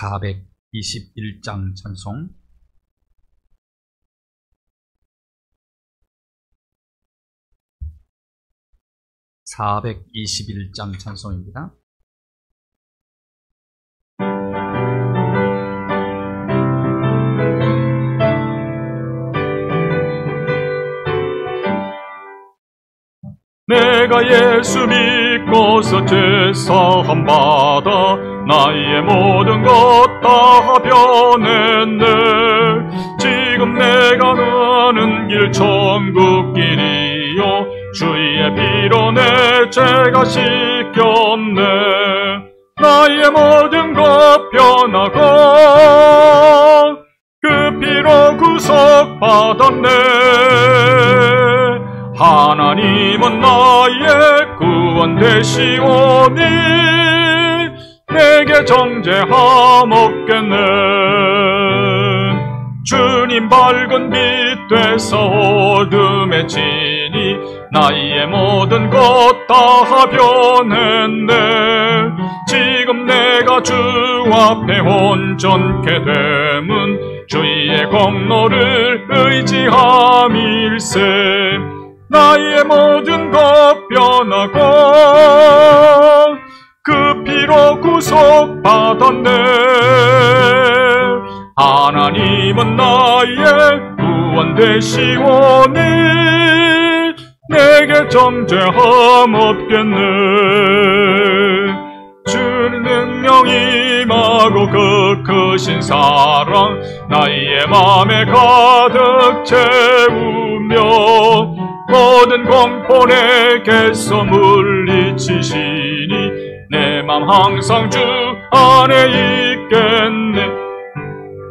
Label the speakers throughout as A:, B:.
A: 421장 찬송. (421장) 찬송입니다.
B: 내가 예수 믿고서 죄사함 받아 나의 모든 것 다 변했네. 지금 내가 가는 길 천국 길이요 주의 피로 내 죄가 씻겼네. 나의 모든 것 변하고 그 피로 구속받았네. 하나님은 나의 구원 되시오니 내게 정죄함 없겠네. 주님 밝은 빛 되사 어둠에 지니 나의 모든 것 다 변했네. 지금 내가 주 앞에 온전케 됨은 주의 공로를 의지함일세. 나의 모든 것 변하고 그 피로 구속받았네. 하나님은 나의 구원 되시오니 내게 정죄함 없겠네. 주는 능력 임하고 그 크신 사랑 나의 맘에 가득 채우며 모든 공포 내게서 물리치시니 내 맘 항상 주 안에 있겠네.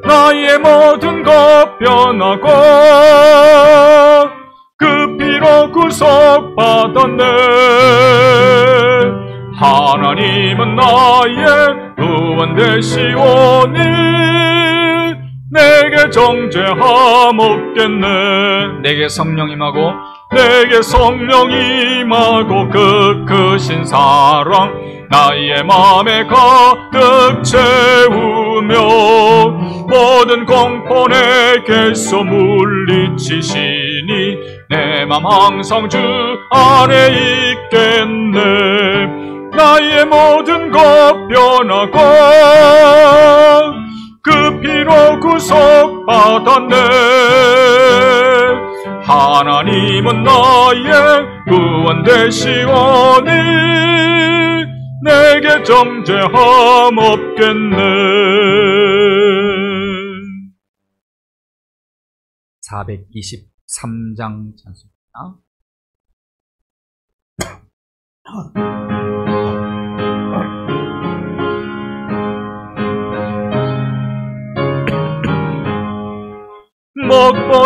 B: 나의 모든 것 변하고 그 피로 구속받았네. 하나님은 나의 구원 되시오니 내게 정죄함 없겠네.
A: 내게 성령 임하고
B: 내게 성령 임하고 그 크신 사랑 나의 맘에 가득 채우며 모든 공포 내게서 물리치시니 내 맘 항상 주 안에 있겠네. 나의 모든 것 변하고 그 피로 구속받았네. 하나님은 나의 구원 되시오니 내게 정죄함 없겠네.
A: 423장 찬송입니다.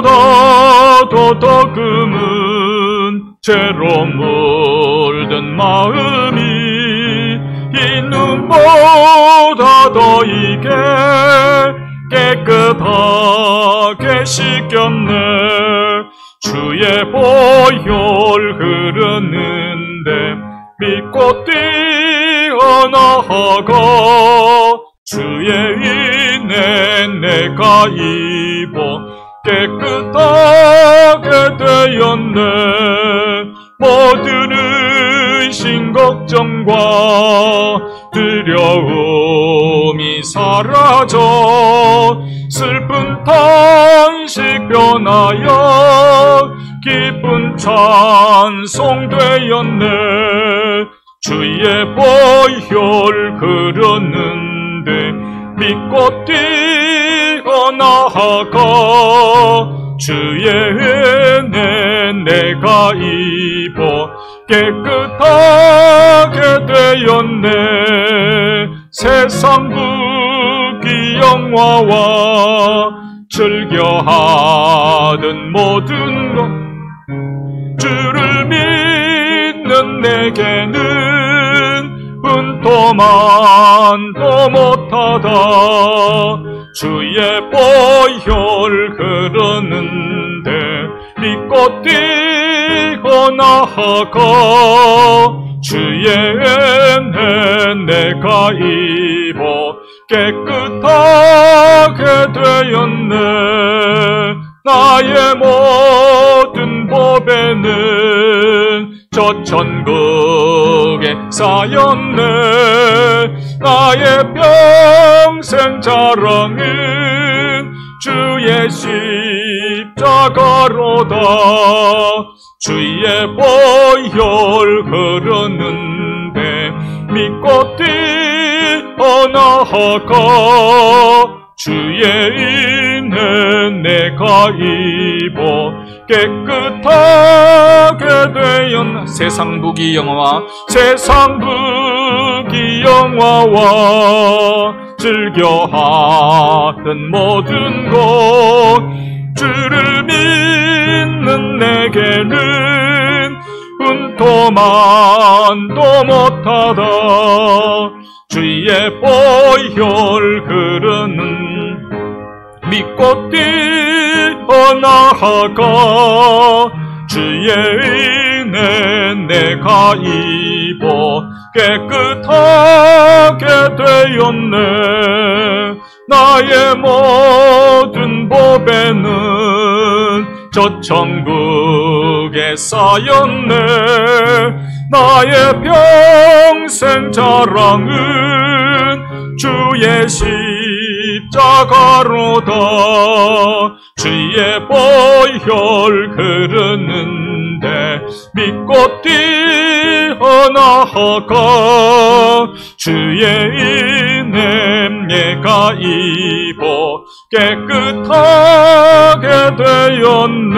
B: 무엇보다도 더 금은 죄로 물든 마음이 이 눈보다 더 이게 깨끗하게 씻겼네. 주의 보혈 흐르는데 믿고 뛰어나가 주의 은혜 내가 입어 깨끗하게 되었네. 모든 의심 걱정과 두려움이 사라져 슬픈 탄식 변하여 기쁜 찬송 되었네. 주의 보혈 흐르는데 믿고 뛰어나가 주의 은혜 내가 입어 깨끗하게 되었네. 세상 부귀 영화와 즐겨하던 모든 것 주를 믿는 내게는 분토만도 못하다. 주의 보혈 흐르는데 믿고 뛰어나가 주의 은혜 내가 입어 깨끗하게 되었네. 나의 모든 법에는 저 천국에 쌓였네. 나의 평생 자랑은 주의 십자가로다. 주의 보혈 흐르는데 믿고 뛰어나가 주의 은혜 내가 입어 깨끗하게 되었나.
A: 세상 부귀영화와
B: 세상 부귀영화와 즐겨하던 모든 것 주를 믿는 내게는 은토만도 못하다. 주의 보혈 흐르는 믿고 뛰어나가 주의 은혜 내가 입어 깨끗하게 되었네. 나의 모든 법에는 저 천국에 쌓였네. 나의 평생 자랑은 주의 십자가로다. 주의 보혈 흐르는데 믿고 뛰어나가 주의 은혜 내가 입어 깨끗하게 되었네.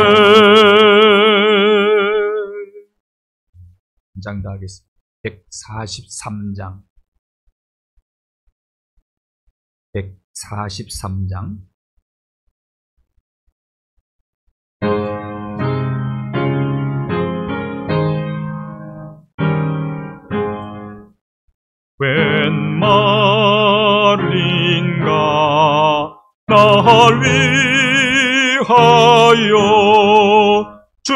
A: 장 더 하겠습니다. 143장 143장
B: 웬 말인가 날 위하여 주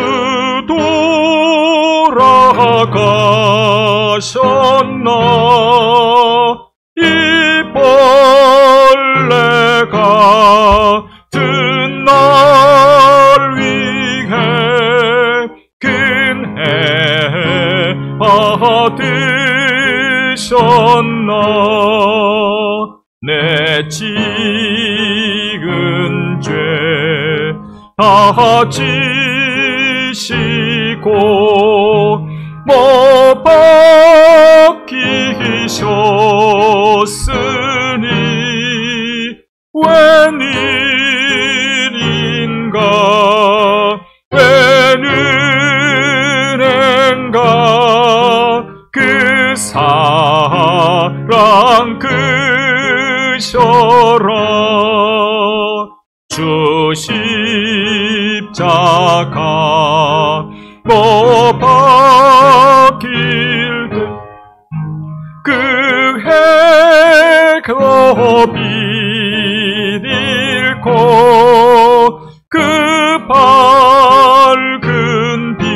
B: 돌아가셨나. 이 벌레가 든 날 위해 근해 받으셨나. 내 지은 죄 다 지시고 못 박히셨으니 웬일인가 웬은혜인가 그 사랑 크셔라. 주 십자가 못 박힐 때 그 해가 비ril고 그 밝은 빛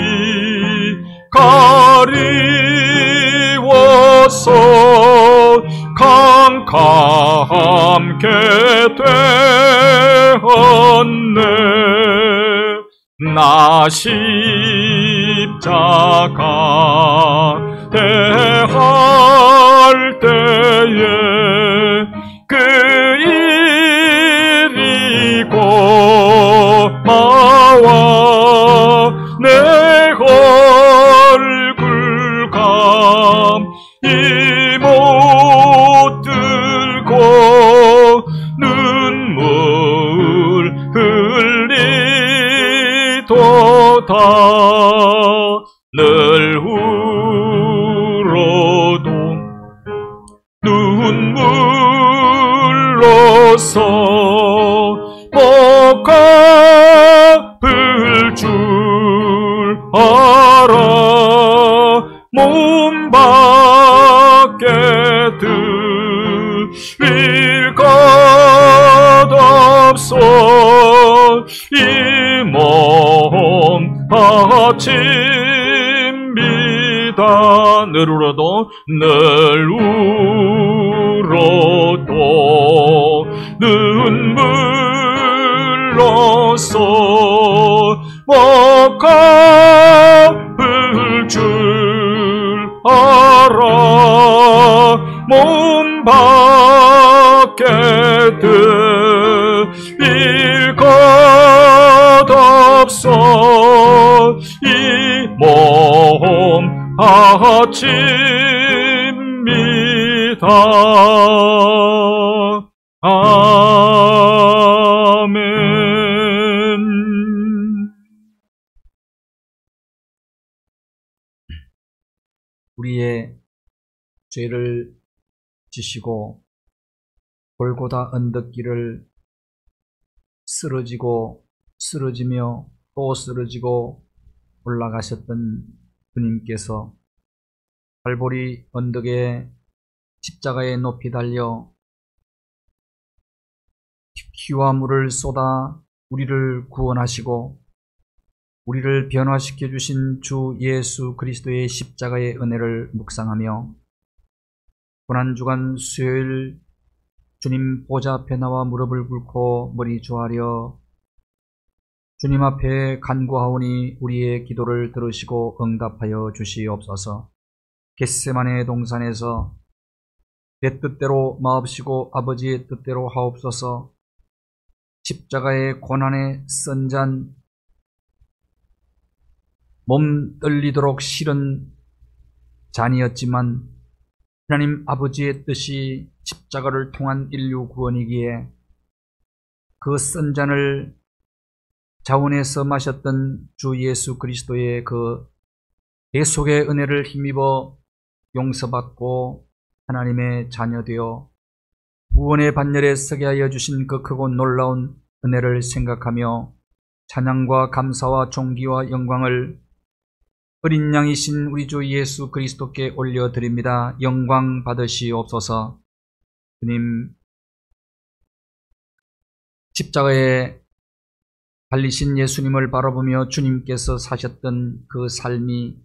B: 가리워서 캄캄게 되었네. 나 십자가 대할 때에 그 일이 고마워 내 얼굴감 이 못 들고 눈물 흘리도다. 늘 울어도 눈물로서 못 갚을 줄 알아. 몸 밖에 들릴 것 없어. 이 몸 아침비다. 늘 울어도 늘 울어도 눈물로써 못 갚을 줄 알아. 몸 밖에 드릴 것 없어. 이 몸 바칩니다. 아멘.
A: 우리의 죄를 지시고 골고다 언덕길을 쓰러지며 또 쓰러지고 올라가셨던 주님께서 갈보리 언덕에 십자가에 높이 달려 피와 물을 쏟아 우리를 구원하시고 우리를 변화시켜 주신 주 예수 그리스도의 십자가의 은혜를 묵상하며 고난주간 수요일 주님 보좌 앞에 나와 무릎을 꿇고 머리 조아려 주님 앞에 간구하오니 우리의 기도를 들으시고 응답하여 주시옵소서. 겟세마네 동산에서 내 뜻대로 마옵시고 아버지의 뜻대로 하옵소서. 십자가의 고난의 선잔 몸 떨리도록 싫은 잔이었지만 하나님 아버지의 뜻이 십자가를 통한 인류 구원이기에 그 선잔을 자원에서 마셨던 주 예수 그리스도의 그 대속의 은혜를 힘입어 용서받고 하나님의 자녀되어 구원의 반열에 서게 하여 주신 그 크고 놀라운 은혜를 생각하며 찬양과 감사와 존귀와 영광을 어린 양이신 우리 주 예수 그리스도께 올려드립니다. 영광 받으시옵소서. 주님, 십자가에 달리신 예수님을 바라보며 주님께서 사셨던 그 삶이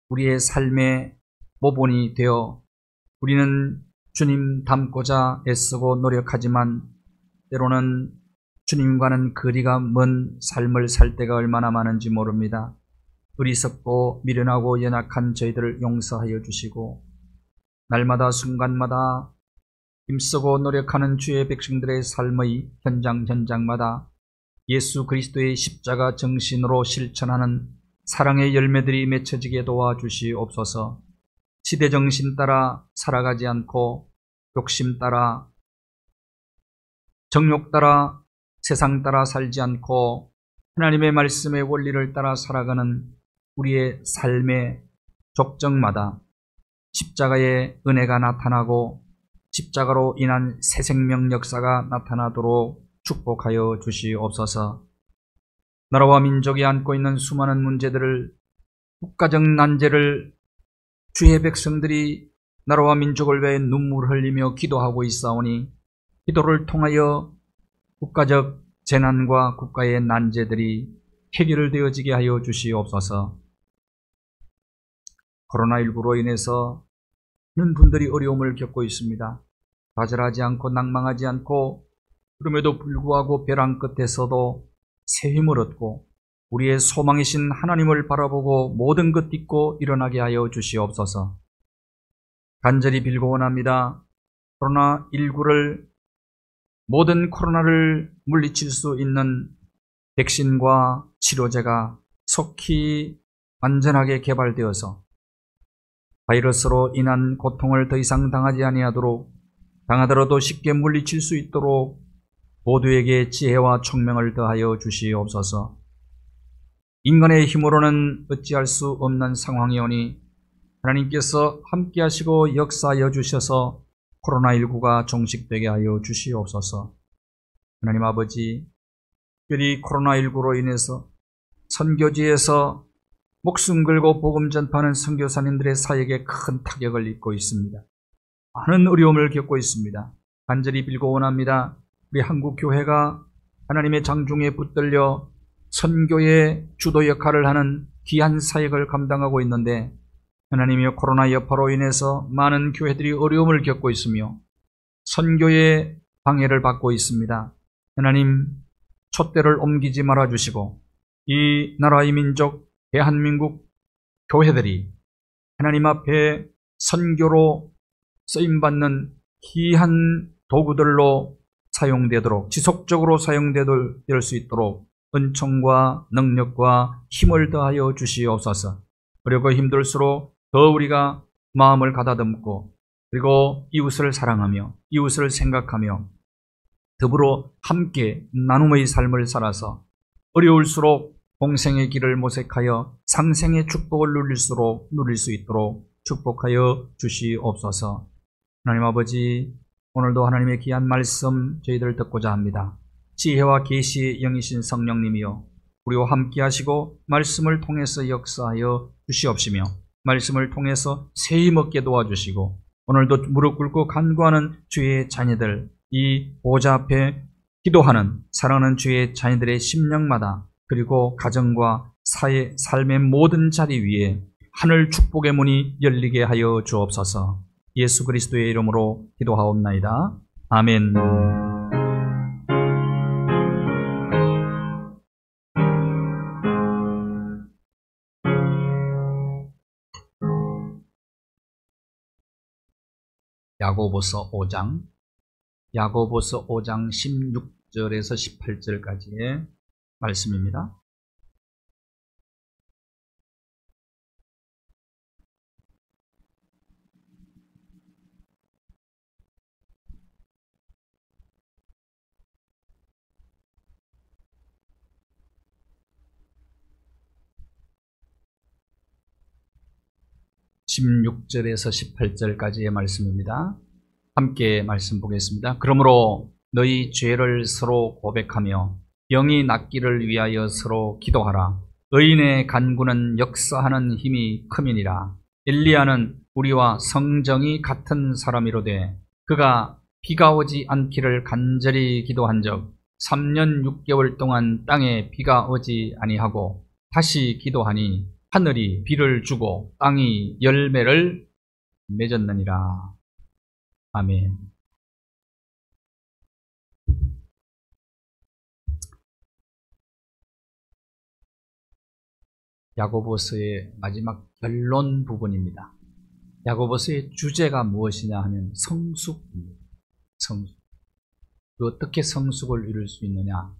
A: 우리의 삶의 모본이 되어 우리는 주님 닮고자 애쓰고 노력하지만 때로는 주님과는 거리가 먼 삶을 살 때가 얼마나 많은지 모릅니다. 어리석고 미련하고 연약한 저희들을 용서하여 주시고 날마다 순간마다 힘쓰고 노력하는 주의 백성들의 삶의 현장마다 예수 그리스도의 십자가 정신으로 실천하는 사랑의 열매들이 맺혀지게 도와주시옵소서. 시대정신 따라 살아가지 않고 욕심 따라 정욕 따라 세상 따라 살지 않고 하나님의 말씀의 원리를 따라 살아가는 우리의 삶의 족정마다 십자가의 은혜가 나타나고 십자가로 인한 새 생명 역사가 나타나도록 축복하여 주시옵소서. 나라와 민족이 안고 있는 수많은 문제들을 국가적 난제를 주의 백성들이 나라와 민족을 위해 눈물 흘리며 기도하고 있사오니 기도를 통하여 국가적 재난과 국가의 난제들이 해결되어지게 하여 주시옵소서. 코로나19로 인해서 많은 분들이 어려움을 겪고 있습니다. 좌절하지 않고 낭망하지 않고 그럼에도 불구하고 벼랑 끝에서도 새 힘을 얻고 우리의 소망이신 하나님을 바라보고 모든 것 잊고 일어나게 하여 주시옵소서. 간절히 빌고 원합니다. 코로나19를 모든 코로나를 물리칠 수 있는 백신과 치료제가 속히 안전하게 개발되어서 바이러스로 인한 고통을 더 이상 당하지 아니하도록 당하더라도 쉽게 물리칠 수 있도록 모두에게 지혜와 총명을 더하여 주시옵소서. 인간의 힘으로는 어찌할 수 없는 상황이오니 하나님께서 함께 하시고 역사하여 주셔서 코로나19가 종식되게 하여 주시옵소서. 하나님 아버지, 특별히 코로나19로 인해서 선교지에서 목숨 걸고 복음 전파하는 선교사님들의 사역에 큰 타격을 입고 있습니다. 많은 어려움을 겪고 있습니다. 간절히 빌고 원합니다. 우리 한국교회가 하나님의 장중에 붙들려 선교의 주도 역할을 하는 귀한 사역을 감당하고 있는데 하나님의 코로나 여파로 인해서 많은 교회들이 어려움을 겪고 있으며 선교의 방해를 받고 있습니다. 하나님, 촛대를 옮기지 말아주시고 이 나라의 민족 대한민국 교회들이 하나님 앞에 선교로 쓰임받는 귀한 도구들로 사용되도록, 지속적으로 사용될 수 있도록 은총과 능력과 힘을 더하여 주시옵소서. 그리고 힘들수록 더 우리가 마음을 가다듬고, 그리고 이웃을 사랑하며 이웃을 생각하며 더불어 함께 나눔의 삶을 살아서 어려울수록 공생의 길을 모색하여 상생의 축복을 누릴 수 있도록 축복하여 주시옵소서. 하나님 아버지, 오늘도 하나님의 귀한 말씀 저희들 듣고자 합니다. 지혜와 계시의 영이신 성령님이여 우리와 함께 하시고 말씀을 통해서 역사하여 주시옵시며 말씀을 통해서 세임 얻게 도와주시고, 오늘도 무릎 꿇고 간구하는 주의 자녀들, 이 보좌 앞에 기도하는 사랑하는 주의 자녀들의 심령마다, 그리고 가정과 사회, 삶의 모든 자리 위에 하늘 축복의 문이 열리게 하여 주옵소서. 예수 그리스도의 이름으로 기도하옵나이다. 아멘. 야고보서 5장 16절에서 18절까지의 말씀입니다. (16절에서 18절까지의) 말씀입니다. 함께 말씀 보겠습니다. 그러므로 너희 죄를 서로 고백하며 영이 낫기를 위하여 서로 기도하라. 의인의 간구는 역사하는 힘이 크미니라. 엘리야는 우리와 성정이 같은 사람이로되 그가 비가 오지 않기를 간절히 기도한 적 3년 6개월 동안 땅에 비가 오지 아니하고 다시 기도하니 하늘이 비를 주고 땅이 열매를 맺었느니라. 아멘. 야고보서의 마지막 결론 부분입니다. 야고보서의 주제가 무엇이냐 하면 성숙입니다. 성숙. 어떻게 성숙을 이룰 수 있느냐?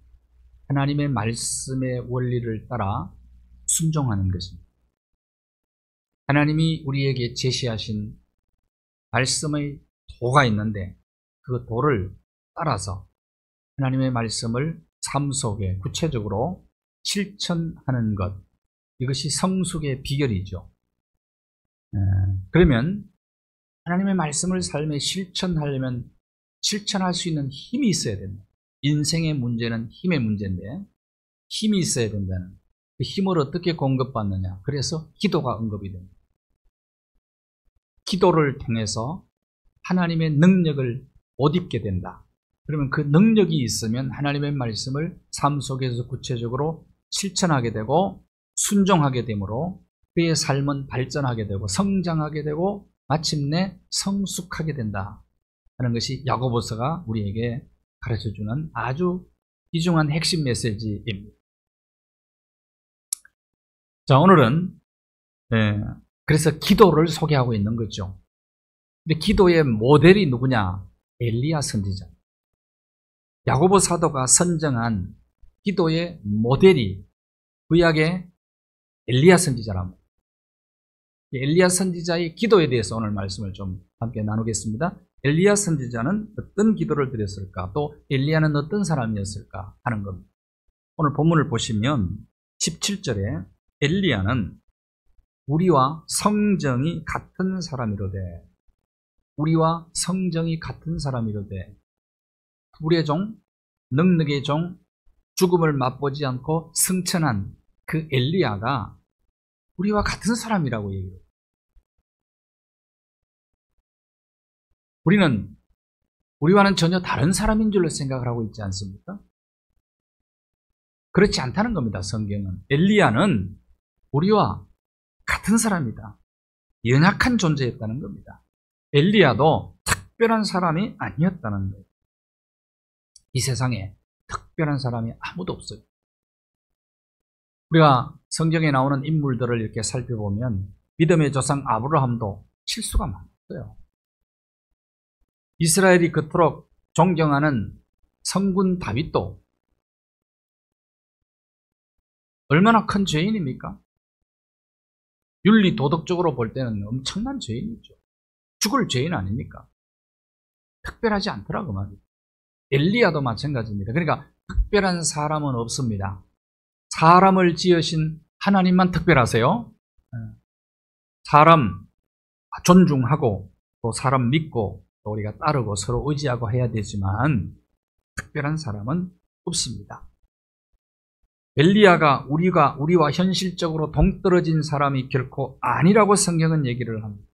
A: 하나님의 말씀의 원리를 따라 순종하는 것입니다. 하나님이 우리에게 제시하신 말씀의 도가 있는데 그 도를 따라서 하나님의 말씀을 삶 속에 구체적으로 실천하는 것, 이것이 성숙의 비결이죠. 그러면 하나님의 말씀을 삶에 실천하려면 실천할 수 있는 힘이 있어야 됩니다. 인생의 문제는 힘의 문제인데 힘이 있어야 된다는, 그 힘을 어떻게 공급받느냐? 그래서 기도가 언급이 됩니다. 기도를 통해서 하나님의 능력을 못 입게 된다. 그러면 그 능력이 있으면 하나님의 말씀을 삶 속에서 구체적으로 실천하게 되고 순종하게 되므로 그의 삶은 발전하게 되고 성장하게 되고 마침내 성숙하게 된다 하는 것이 야고보서가 우리에게 가르쳐주는 아주 귀중한 핵심 메시지입니다. 자, 오늘은 그래서 기도를 소개하고 있는 거죠. 근데 기도의 모델이 누구냐? 엘리야 선지자. 야고보 사도가 선정한 기도의 모델이 구약의 엘리야 선지자랍니다. 엘리야 선지자의 기도에 대해서 오늘 말씀을 좀 함께 나누겠습니다. 엘리야 선지자는 어떤 기도를 드렸을까? 또 엘리야는 어떤 사람이었을까? 하는 겁니다. 오늘 본문을 보시면 17절에 엘리야는 우리와 성정이 같은 사람이로되, 우리와 성정이 같은 사람이로되, 불의 종, 능력의 종, 죽음을 맛보지 않고 승천한 그 엘리야가 우리와 같은 사람이라고 얘기해요. 우리는 우리와는 전혀 다른 사람인 줄로 생각을 하고 있지 않습니까? 그렇지 않다는 겁니다. 성경은. 엘리야는 우리와 같은 사람이다. 연약한 존재였다는 겁니다. 엘리야도 특별한 사람이 아니었다는 거예요. 이 세상에 특별한 사람이 아무도 없어요. 우리가 성경에 나오는 인물들을 이렇게 살펴보면 믿음의 조상 아브라함도 실수가 많았어요. 이스라엘이 그토록 존경하는 성군 다윗도 얼마나 큰 죄인입니까? 윤리 도덕적으로 볼 때는 엄청난 죄인이죠. 죽을 죄인 아닙니까? 특별하지 않더라고 말이에요. 엘리야도 마찬가지입니다. 그러니까 특별한 사람은 없습니다. 사람을 지으신 하나님만 특별하세요. 사람 존중하고 또 사람 믿고 또 우리가 따르고 서로 의지하고 해야 되지만 특별한 사람은 없습니다. 엘리야가 우리와 현실적으로 동떨어진 사람이 결코 아니라고 성경은 얘기를 합니다.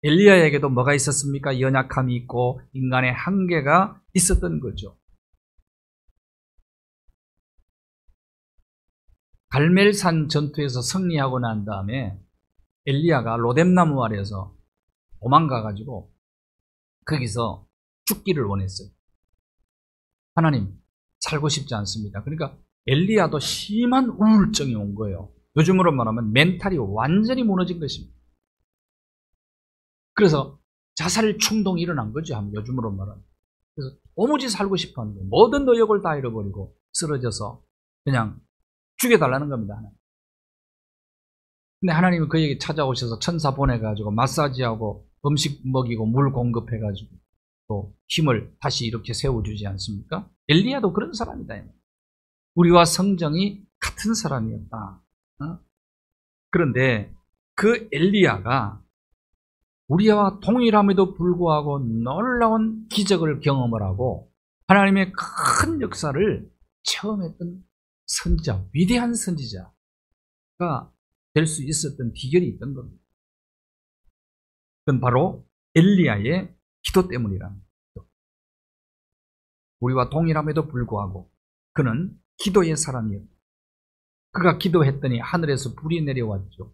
A: 엘리야에게도 뭐가 있었습니까? 연약함이 있고 인간의 한계가 있었던 거죠. 갈멜산 전투에서 승리하고 난 다음에 엘리야가 로뎀나무 아래에서 도망가가지고 거기서 죽기를 원했어요. 하나님, 살고 싶지 않습니다. 그러니까 엘리야도 심한 우울증이 온 거예요. 요즘으로 말하면 멘탈이 완전히 무너진 것입니다. 그래서 자살 충동이 일어난 거죠. 요즘으로 말하면. 그래서 도무지 살고 싶어 하는 거예요. 모든 의욕을 다 잃어버리고 쓰러져서 그냥 죽여달라는 겁니다. 하나님. 근데 하나님은 그에게 찾아오셔서 천사 보내가지고 마사지하고 음식 먹이고 물 공급해가지고 또 힘을 다시 이렇게 세워주지 않습니까? 엘리야도 그런 사람이다. 우리와 성정이 같은 사람이었다. 그런데 그 엘리야가 우리와 동일함에도 불구하고 놀라운 기적을 경험을 하고 하나님의 큰 역사를 체험했던 선지자, 위대한 선지자가 될 수 있었던 비결이 있던 겁니다. 그건 바로 엘리야의 기도 때문이랍니다. 우리와 동일함에도 불구하고 그는 기도의 사람이었다. 그가 기도했더니 하늘에서 불이 내려왔죠.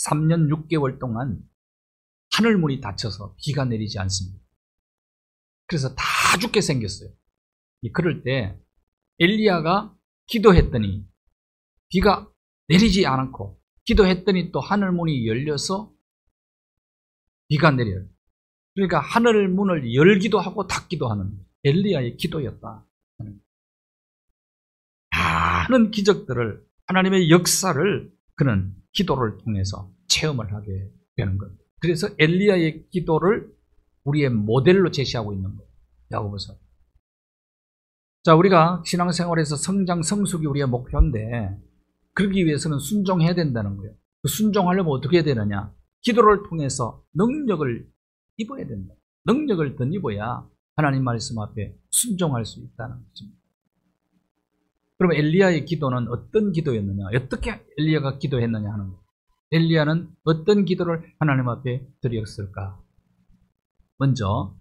A: 3년 6개월 동안 하늘문이 닫혀서 비가 내리지 않습니다. 그래서 다 죽게 생겼어요. 그럴 때 엘리야가 기도했더니 비가 내리지 않고 기도했더니 또 하늘문이 열려서 비가 내려요. 그러니까 하늘문을 열기도 하고 닫기도 하는 엘리야의 기도였다. 많은 기적들을 하나님의 역사를 그는 기도를 통해서 체험을 하게 되는 겁니다. 그래서 엘리야의 기도를 우리의 모델로 제시하고 있는 거예요. 야고보서. 자, 우리가 신앙생활에서 성장, 성숙이 우리의 목표인데 그러기 위해서는 순종해야 된다는 거예요. 그 순종하려면 어떻게 해야 되느냐? 기도를 통해서 능력을 입어야 된다. 능력을 덧입어야 하나님 말씀 앞에 순종할 수 있다는 것입니다. 그럼 엘리야의 기도는 어떤 기도였느냐? 어떻게 엘리야가 기도했느냐 하는 거예요. 엘리야는 어떤 기도를 하나님 앞에 드렸을까? 먼저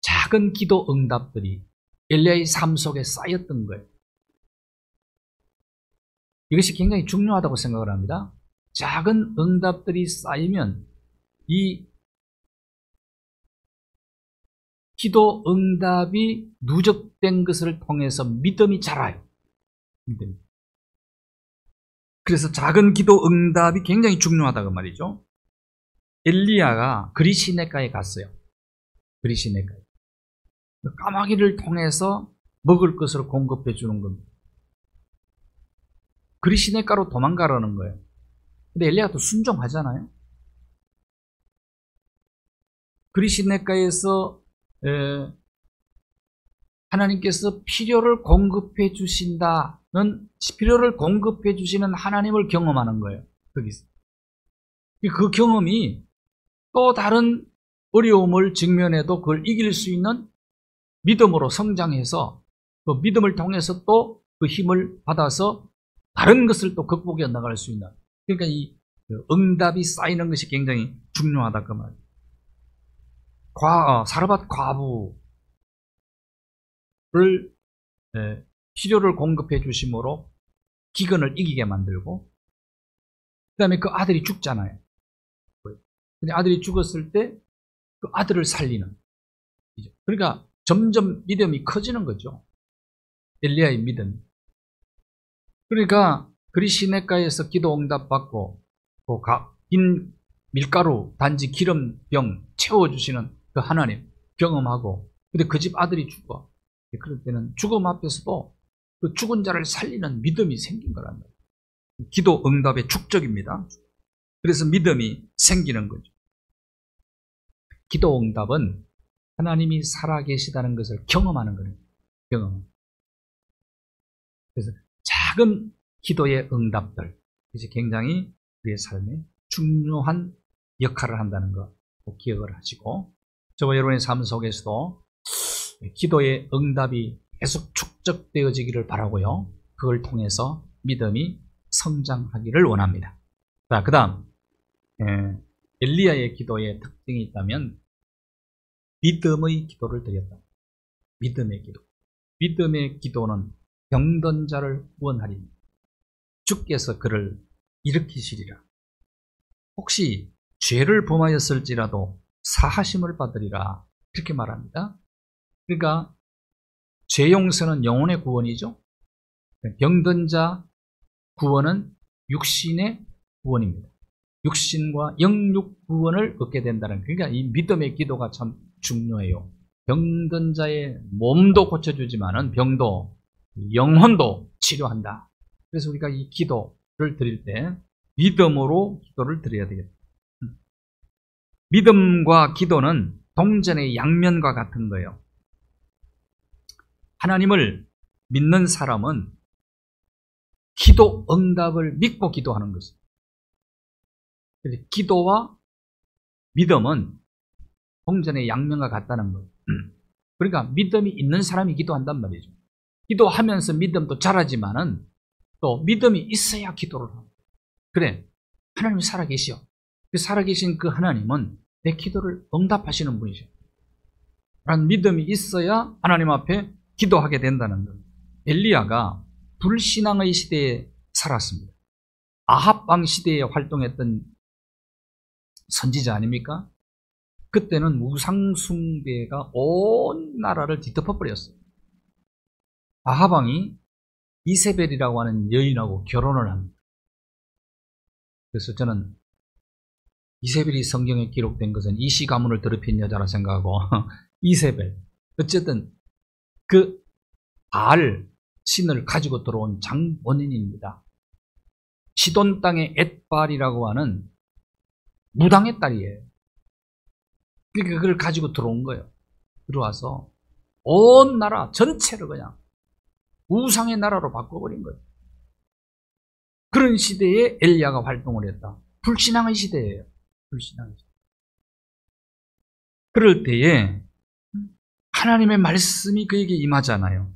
A: 작은 기도 응답들이 엘리야의 삶 속에 쌓였던 거예요. 이것이 굉장히 중요하다고 생각을 합니다. 작은 응답들이 쌓이면 이 기도 응답이 누적된 것을 통해서 믿음이 자라요. 믿음이. 그래서 작은 기도 응답이 굉장히 중요하다고 말이죠. 엘리야가 그리시네가에 갔어요. 그리시네가에. 까마귀를 통해서 먹을 것을 공급해 주는 겁니다. 그리시네가로 도망가라는 거예요. 근데 엘리야가 또 순종하잖아요. 그리시네가에서 하나님께서 필요를 공급해 주신다는, 필요를 공급해 주시는 하나님을 경험하는 거예요. 거기서. 그 경험이 또 다른 어려움을 직면해도 그걸 이길 수 있는 믿음으로 성장해서 그 믿음을 통해서 또 그 힘을 받아서 다른 것을 또 극복해 나갈 수 있는, 그러니까 이 응답이 쌓이는 것이 굉장히 중요하다 그 말이에요. 사르밧 과부를 필요를 공급해 주심으로 기근을 이기게 만들고, 그 다음에 그 아들이 죽잖아요. 근데 아들이 죽었을 때 그 아들을 살리는. 그러니까 점점 믿음이 커지는 거죠. 엘리야의 믿음. 그러니까 그리 시냇가에서 기도 응답받고 빈 밀가루 단지 기름병 채워주시는 그 하나님 경험하고, 근데 그 집 아들이 죽어. 그럴 때는 죽음 앞에서도 그 죽은 자를 살리는 믿음이 생긴 거란 말이에요. 기도 응답의 축적입니다. 그래서 믿음이 생기는 거죠. 기도 응답은 하나님이 살아계시다는 것을 경험하는 거예요. 경험. 그래서 작은 기도의 응답들, 이제 굉장히 우리의 삶에 중요한 역할을 한다는 거 꼭 기억을 하시고, 저와 여러분의 삶 속에서도 기도의 응답이 계속 축적되어지기를 바라고요. 그걸 통해서 믿음이 성장하기를 원합니다. 자, 그 다음 엘리야의 기도에 특징이 있다면 믿음의 기도를 드렸다. 믿음의 기도. 믿음의 기도는 병든 자를 구원하리니 주께서 그를 일으키시리라. 혹시 죄를 범하였을지라도 사하심을 받으리라. 이렇게 말합니다. 그러니까 죄 용서는 영혼의 구원이죠. 병든 자 구원은 육신의 구원입니다. 육신과 영육 구원을 얻게 된다는, 그러니까 이 믿음의 기도가 참 중요해요. 병든 자의 몸도 고쳐주지만은 병도 영혼도 치료한다. 그래서 우리가 이 기도를 드릴 때 믿음으로 기도를 드려야 되겠다. 믿음과 기도는 동전의 양면과 같은 거예요. 하나님을 믿는 사람은 기도 응답을 믿고 기도하는 것입니다. 그래서 기도와 믿음은 동전의 양면과 같다는 거예요. 그러니까 믿음이 있는 사람이 기도한단 말이죠. 기도하면서 믿음도 자라지만은 또 믿음이 있어야 기도를 합니다. 그래, 하나님이 살아계시오. 살아계신 그 하나님은 내 기도를 응답하시는 분이죠. 라는 믿음이 있어야 하나님 앞에 기도하게 된다는 거예요. 엘리야가 불신앙의 시대에 살았습니다. 아합 왕 시대에 활동했던 선지자 아닙니까? 그때는 우상 숭배가 온 나라를 뒤덮어 버렸어요. 아합 왕이 이세벨이라고 하는 여인하고 결혼을 합니다. 그래서 저는 이세벨이 성경에 기록된 것은 이시 가문을 더럽힌 여자라 생각하고 이세벨, 어쨌든 그 바알 신을 가지고 들어온 장본인입니다. 시돈 땅의 엣발이라고 하는 무당의 딸이에요. 그러니까 그걸 가지고 들어온 거예요. 들어와서 온 나라 전체를 그냥 우상의 나라로 바꿔버린 거예요. 그런 시대에 엘리야가 활동을 했다. 불신앙의 시대예요. 불신앙의 시대. 그럴 때에 하나님의 말씀이 그에게 임하잖아요.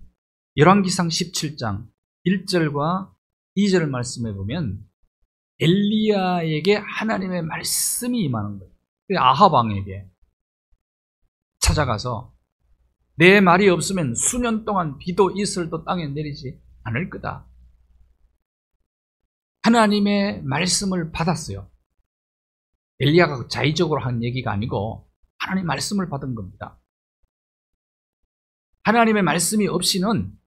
A: 열왕기상 17장 1절과 2절 말씀에 보면 엘리야에게 하나님의 말씀이 임하는 거예요. 아합 왕에게 찾아가서 내 말이 없으면 수년 동안 비도 이슬도 땅에 내리지 않을 거다. 하나님의 말씀을 받았어요. 엘리야가 자의적으로 한 얘기가 아니고 하나님의 말씀을 받은 겁니다. 하나님의 말씀이 없이는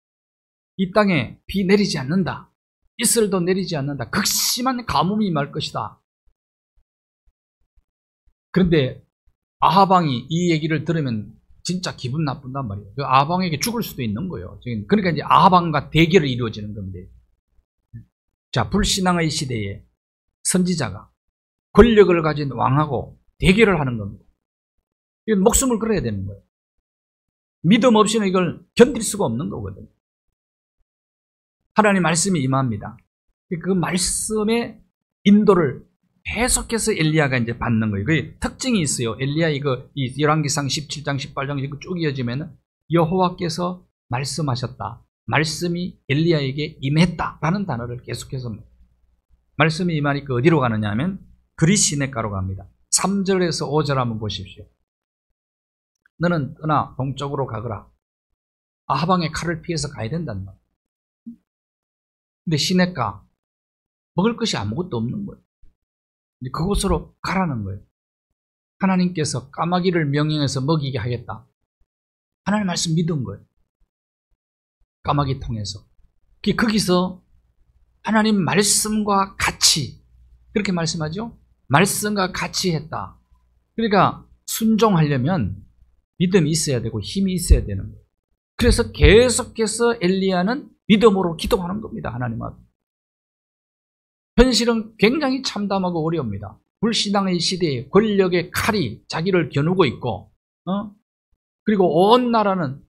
A: 이 땅에 비 내리지 않는다. 이슬도 내리지 않는다. 극심한 가뭄이 임할 것이다. 그런데 아합 왕이 이 얘기를 들으면 진짜 기분 나쁜단 말이에요. 아합 왕에게 죽을 수도 있는 거예요. 그러니까 이제 아합 왕과 대결이 이루어지는 건데, 자, 불신앙의 시대에 선지자가 권력을 가진 왕하고 대결을 하는 겁니다. 이건 목숨을 걸어야 되는 거예요. 믿음 없이는 이걸 견딜 수가 없는 거거든요. 하나님 말씀이 임합니다. 그 말씀의 인도를 계속해서 엘리야가 이제 받는 거예요. 그 특징이 있어요. 엘리야 이 열왕기상 17장 18장 이거 쭉 이어지면 여호와께서 말씀하셨다. 말씀이 엘리야에게 임했다라는 단어를 계속해서 말씀이 임하니까 어디로 가느냐 하면 그리 시냇가로 갑니다. 3절에서 5절 한번 보십시오. 너는 떠나 동쪽으로 가거라. 아합 왕의 칼을 피해서 가야 된단 말이야. 근데 시냇가 먹을 것이 아무것도 없는 거예요. 그곳으로 가라는 거예요. 하나님께서 까마귀를 명령해서 먹이게 하겠다. 하나님 말씀 믿은 거예요. 까마귀 통해서. 거기서 하나님 말씀과 같이, 그렇게 말씀하죠? 말씀과 같이 했다. 그러니까 순종하려면 믿음이 있어야 되고 힘이 있어야 되는 거예요. 그래서 계속해서 엘리야는 믿음으로 기도하는 겁니다. 하나님 앞에. 현실은 굉장히 참담하고 어려웁니다. 불신앙의 시대에 권력의 칼이 자기를 겨누고 있고, 그리고 온 나라는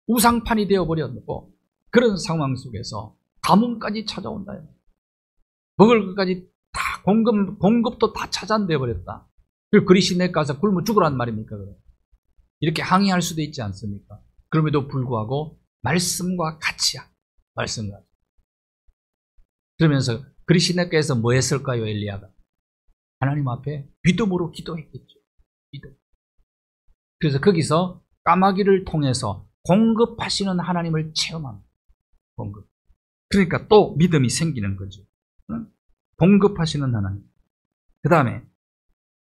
A: 우상판이 되어버렸고, 그런 상황 속에서 가뭄까지 찾아온다. 먹을 것까지 다 공급도 다 차단되어 버렸다. 그리고 그리시네 가서 굶어 죽으란 말입니까? 이렇게 항의할 수도 있지 않습니까? 그럼에도 불구하고 말씀과 같이야. 말씀과. 그러면서 그리시네가에서 뭐 했을까요, 엘리야가? 하나님 앞에 믿음으로 기도했겠죠. 믿음. 그래서 거기서 까마귀를 통해서 공급하시는 하나님을 체험합니다. 공급. 그러니까 또 믿음이 생기는 거죠. 공급하시는 하나님. 그 다음에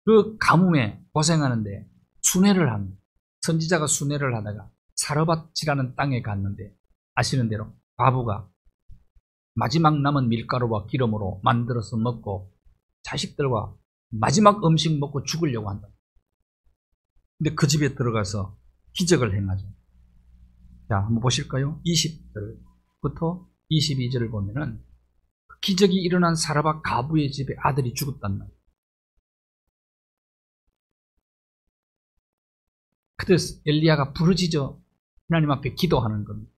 A: 그 가뭄에 고생하는데 순회를 합니다. 선지자가 순회를 하다가 사르밧이라는 땅에 갔는데 아시는 대로 과부가 마지막 남은 밀가루와 기름으로 만들어서 먹고 자식들과 마지막 음식 먹고 죽으려고 한다. 근데 그 집에 들어가서 기적을 행하죠. 자, 한번 보실까요? 20절부터 22절을 보면은 기적이 일어난 사르밧 과부의 집에 아들이 죽었단 말이에요. 그래서 엘리야가 부르짖어 하나님 앞에 기도하는 겁니다.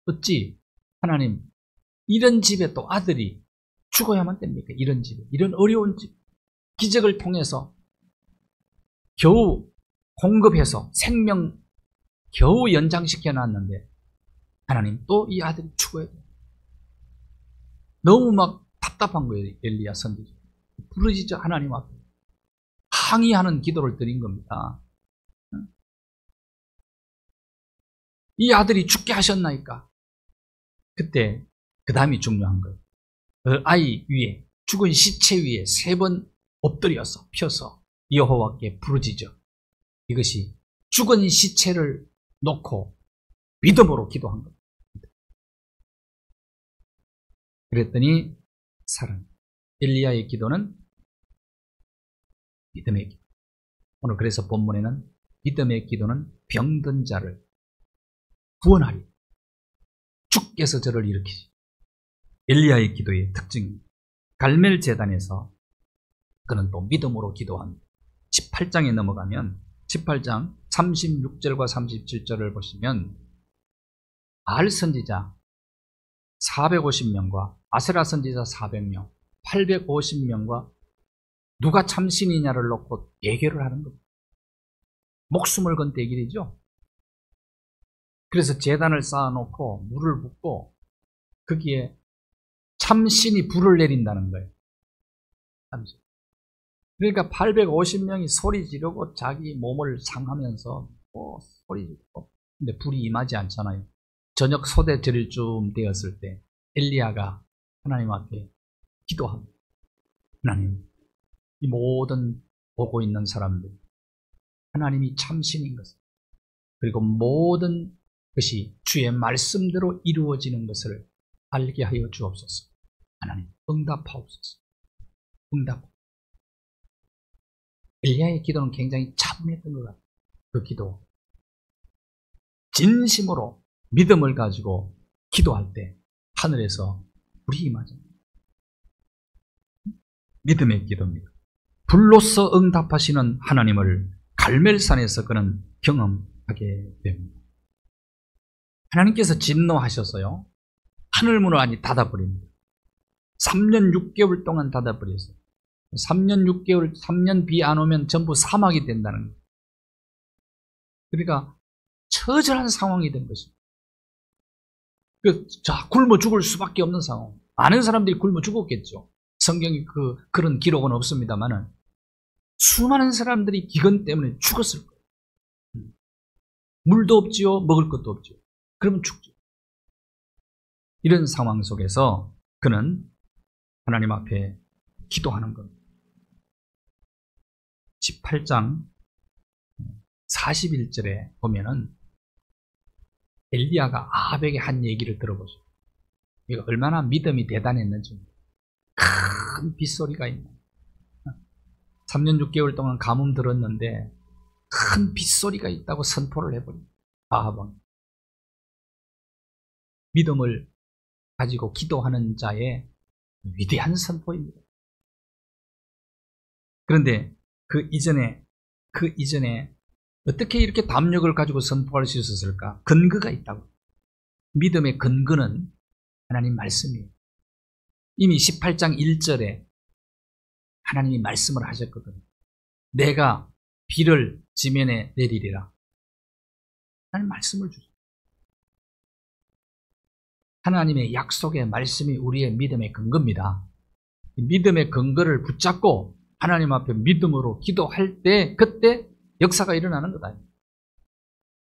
A: 어찌 하나님, 이런 집에 또 아들이 죽어야만 됩니까? 이런 집에, 이런 어려운 집, 기적을 통해서 겨우 공급해서 생명 겨우 연장시켜 놨는데 하나님, 또 이 아들이 죽어야 돼요. 너무 막 답답한 거예요. 엘리야 선지자. 부르짖어 하나님 앞에 항의하는 기도를 드린 겁니다. 이 아들이 죽게 하셨나이까? 그때 그 다음이 중요한 거예요. 그 아이 위에, 죽은 시체 위에 3번 엎드려서 펴서 여호와께 부르짖어. 이것이 죽은 시체를 놓고 믿음으로 기도한 겁니다. 그랬더니 살은 엘리야의 기도는 믿음의 기도. 오늘 그래서 본문에는 믿음의 기도는 병든 자를 구원하리. 주께서 저를 일으키시. 엘리야의 기도의 특징입니다. 갈멜 제단에서 그는 또 믿음으로 기도합니다. 18장에 넘어가면 18장 36절과 37절을 보시면 바알 선지자 450명과 아세라 선지자 400명, 850명과 누가 참신이냐를 놓고 대결을 하는 겁니다. 목숨을 건 대결이죠. 그래서 제단을 쌓아놓고 물을 붓고 거기에 참신이 불을 내린다는 거예요. 참신. 그러니까 850명이 소리 지르고 자기 몸을 상하면서 소리 지르고, 근데 불이 임하지 않잖아요. 저녁 소대 드릴 쯤 되었을 때 엘리야가 하나님 앞에 기도합니다. 하나님, 이 모든 보고 있는 사람들, 하나님이 참신인 것을, 그리고 모든 것이 주의 말씀대로 이루어지는 것을 알게 하여 주옵소서. 하나님, 응답하옵소서. 응답. 엘리야의 기도는 굉장히 차분했던 것 같아요. 그 기도. 진심으로 믿음을 가지고 기도할 때 하늘에서 불이 임하죠. 믿음의 기도입니다. 불로서 응답하시는 하나님을 갈멜산에서 그는 경험하게 됩니다. 하나님께서 진노하셔서요, 하늘문을 아니 닫아버립니다. 3년 6개월 동안 닫아버렸어요. 3년 6개월, 3년 비 안 오면 전부 사막이 된다는 거예요. 그러니까 처절한 상황이 된 것입니다. 굶어 죽을 수밖에 없는 상황. 많은 사람들이 굶어 죽었겠죠. 성경에 그런 기록은 없습니다만은 수많은 사람들이 기근 때문에 죽었을 거예요. 물도 없지요, 먹을 것도 없지요. 그러면 죽죠. 이런 상황 속에서 그는 하나님 앞에 기도하는 겁니다. 18장 41절에 보면은 엘리야가 아합에게 한 얘기를 들어보죠. 이거 얼마나 믿음이 대단했는지. 큰 빗소리가 있는 3년 6개월 동안 가뭄 들었는데 큰 빗소리가 있다고 선포를 해버립니다. 아합은 믿음을 가지고 기도하는 자의 위대한 선포입니다. 그런데 그 이전에 어떻게 이렇게 담력을 가지고 선포할 수 있었을까? 근거가 있다고. 믿음의 근거는 하나님 말씀이에요. 이미 18장 1절에 하나님이 말씀을 하셨거든요. 내가 비를 지면에 내리리라. 하나님 말씀을 주죠. 하나님의 약속의 말씀이 우리의 믿음의 근거입니다. 믿음의 근거를 붙잡고 하나님 앞에 믿음으로 기도할 때 그때 역사가 일어나는 거다.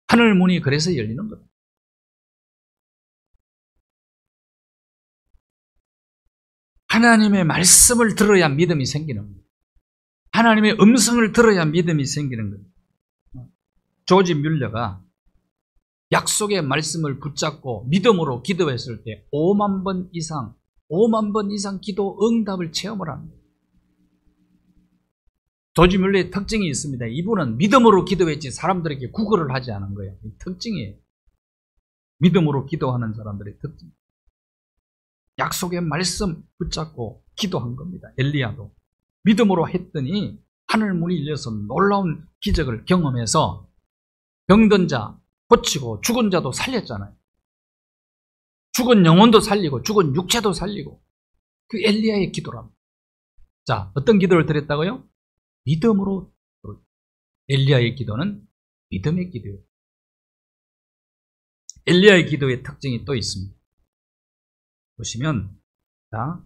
A: 하늘 문이 그래서 열리는 거다. 하나님의 말씀을 들어야 믿음이 생기는 거예요. 하나님의 음성을 들어야 믿음이 생기는 거예요. 조지 뮬러가 약속의 말씀을 붙잡고 믿음으로 기도했을 때 5만 번 이상 기도 응답을 체험을 합니다. 조지 뮬러의 특징이 있습니다. 이분은 믿음으로 기도했지 사람들에게 구걸을 하지 않은 거예요. 이 특징이에요. 믿음으로 기도하는 사람들의 특징. 약속의 말씀 붙잡고 기도한 겁니다. 엘리야도 믿음으로 했더니 하늘 문이 열려서 놀라운 기적을 경험해서 병든 자 고치고 죽은 자도 살렸잖아요. 죽은 영혼도 살리고 죽은 육체도 살리고 그 엘리야의 기도랍니다. 자, 어떤 기도를 드렸다고요? 믿음으로. 엘리야의 기도는 믿음의 기도예요. 엘리야의 기도의 특징이 또 있습니다. 보시면 자,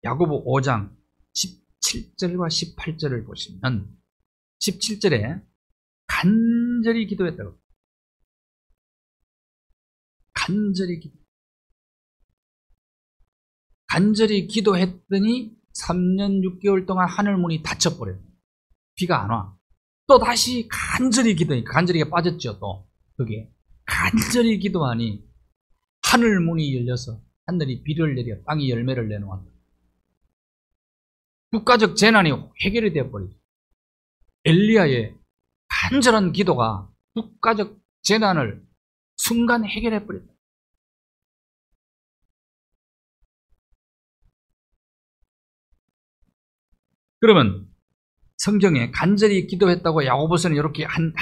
A: 야고보 5장 17절과 18절을 보시면 17절에 간절히 기도했다고. 간절히 기도했더니 3년 6개월 동안 하늘 문이 닫혀버려요. 비가 안 와. 또 다시 간절히 기도해. 간절히가 빠졌죠. 또 그게 간절히 기도하니 하늘 문이 열려서 하늘이 비를 내려 땅이 열매를 내놓았다. 국가적 재난이 해결이 되어버리죠. 엘리야의 간절한 기도가 국가적 재난을 순간 해결해버렸다. 그러면 성경에 간절히 기도했다고 야고보서는 이렇게 한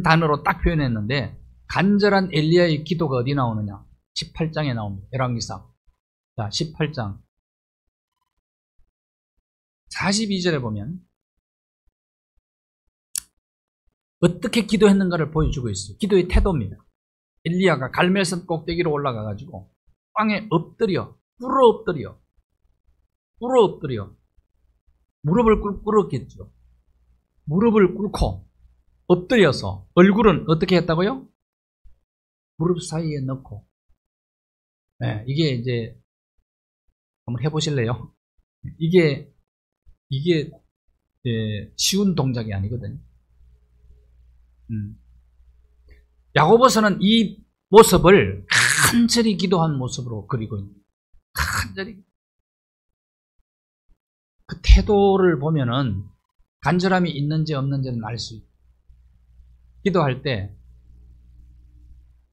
A: 단어로 딱 표현했는데 간절한 엘리야의 기도가 어디 나오느냐? 18장에 나옵니다. 열왕기상. 자, 18장 42절에 보면 어떻게 기도했는가를 보여주고 있어요. 기도의 태도입니다. 엘리야가 갈멜산 꼭대기로 올라가가지고 땅에 엎드려 무릎을 꿇었겠죠. 무릎을 꿇고 엎드려서 얼굴은 어떻게 했다고요? 무릎 사이에 넣고. 네, 이게 이제 한번 해보실래요? 이게 쉬운 동작이 아니거든요. 야고보서는 이 모습을 간절히 기도한 모습으로 그리고 있습니다. 간절히. 그 태도를 보면은 간절함이 있는지 없는지는 알 수 있어요. 기도할 때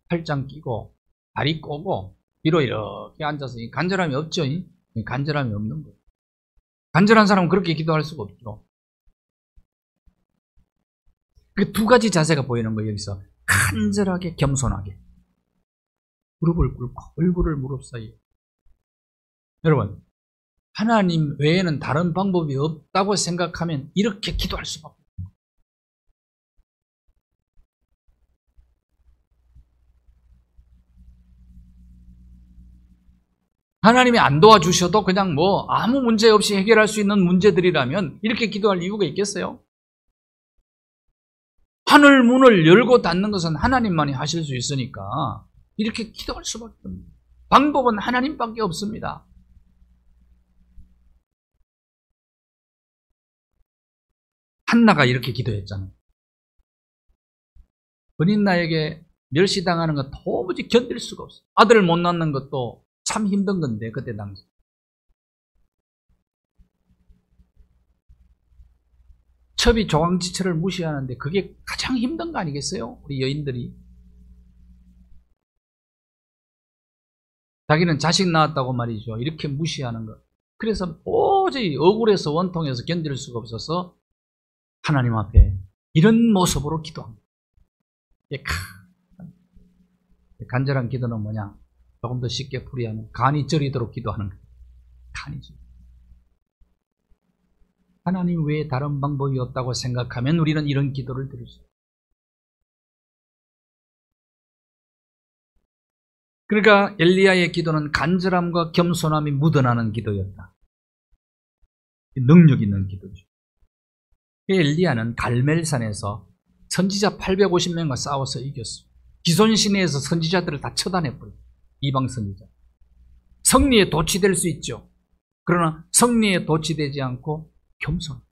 A: 팔짱 끼고 다리 꼬고 뒤로 이렇게 앉아서 간절함이 없죠. 간절함이 없는 거예요. 간절한 사람은 그렇게 기도할 수가 없죠. 그 두 가지 자세가 보이는 거예요. 여기서 간절하게 겸손하게 무릎을 꿇고 얼굴을 무릎 사이에. 여러분, 하나님 외에는 다른 방법이 없다고 생각하면 이렇게 기도할 수밖에 없어요. 하나님이 안 도와주셔도 그냥 뭐 아무 문제 없이 해결할 수 있는 문제들이라면 이렇게 기도할 이유가 있겠어요? 하늘 문을 열고 닫는 것은 하나님만이 하실 수 있으니까 이렇게 기도할 수밖에 없습니다. 방법은 하나님밖에 없습니다. 한나가 이렇게 기도했잖아요. 본인나에게 멸시당하는 거 도무지 견딜 수가 없어. 아들을 못 낳는 것도 참 힘든 건데 그때 당시. 첩이 조강지처를 무시하는데 그게 가장 힘든 거 아니겠어요? 우리 여인들이. 자기는 자식 낳았다고 말이죠. 이렇게 무시하는 것. 그래서 도저히 억울해서 원통해서 견딜 수가 없어서 하나님 앞에 이런 모습으로 기도합니다. 간절한 기도는 뭐냐? 조금 더 쉽게 풀이하면 간이 저리도록 기도하는 거예요. 간이 저리. 하나님 외에 다른 방법이 없다고 생각하면 우리는 이런 기도를 드릴 수 있어요. 그러니까 엘리야의 기도는 간절함과 겸손함이 묻어나는 기도였다. 능력 있는 기도죠. 엘리야는 갈멜산에서 선지자 850명과 싸워서 이겼어요. 기손 시내에서 선지자들을 다 처단해버려요. 이방 선지자. 성리에 도취될 수 있죠. 그러나 성리에 도취되지 않고 겸손.